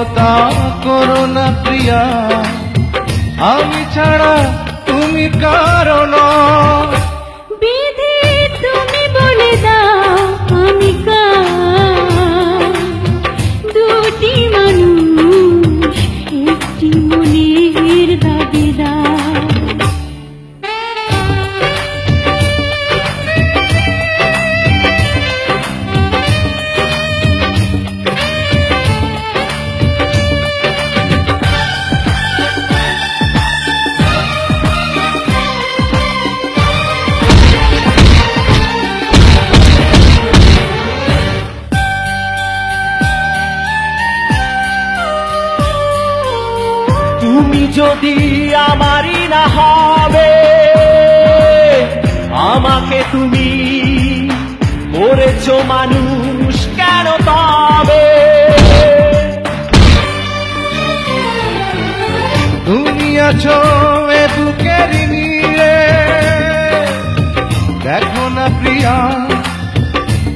বিশ্বাসঘাতকতা করো না প্রিয়া, আমি ছাড়া তুমি কারো নও। বিধি তুমি বলে দাও আমি কার, দুটি মানুষ একটি মনের দাবিদার। তুমি যদি আমারই না হবে, আমাকে তুমি করেছো মানুষ কেন তবে? তুমি আছো এ বুকের নীড়ে, দেখো না প্রিয়া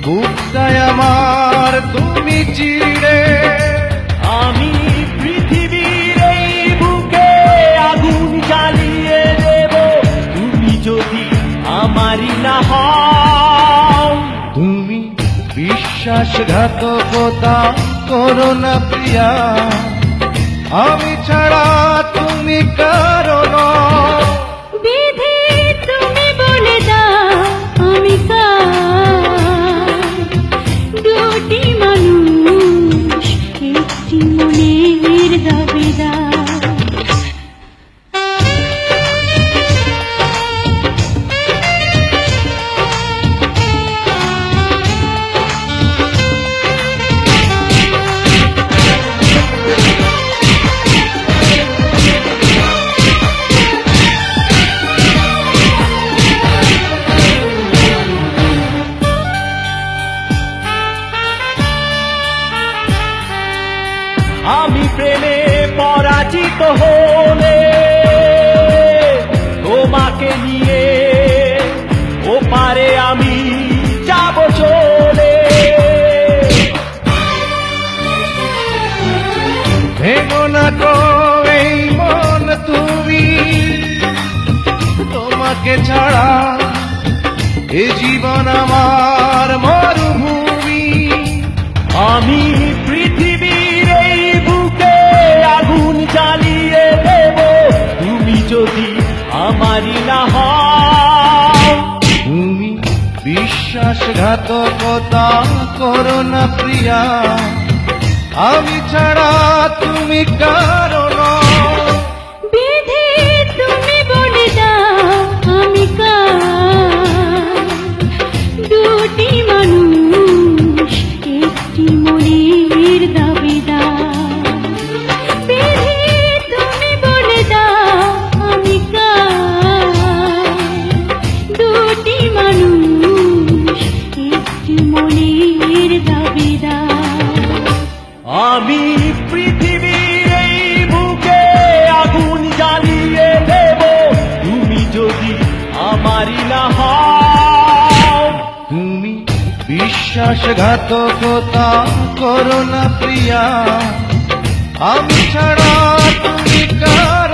বুকটায় আমার তুমি চিড়ে। আমি পৃথিবীর এই বুকে আগুন জ্বালিয়ে দেব, তুমি যদি আমারই না হও। তুমি বিশ্বাসঘাতকতা করো না প্রিয়া, আমি ছাড়া তুমি কারো নও। বিধি তুমি বলে দাও আমি কার, দুটি মানুষ একটি মনের দাবিদার। আমি প্রেমে পরাজিত হলে তোমাকে নিয়ে ওপারে আমি যাব চলে। ভেঙো না তো এই মন তুমি, তোমাকে ছাড়া এ জীবন আমার মরুভূমি। আমি পৃথিবীর এই বুকে আগুন জ্বালিয়ে দেব, তুমি যদি আমারই না হও। তুমি বিশ্বাসঘাতকতা করো না প্রিয়া, আমি ছাড়া তুমি কারো নও। বিধি তুমি বলে দাও আমি কার, দুটি মানুষ একটি মনের দাবিদার। বিধি তুমি বলে দাও আমি কার, দুটি মানুষ একটি মনের দাবিদার। আমি পৃথিবীর এই বুকে আগুন জ্বালিয়ে দেব, তুমি যদি আমারই না হও। তুমি বিশ্বাসঘাতকতা করো না প্রিয়া, আমি ছাড়া তুমি কারো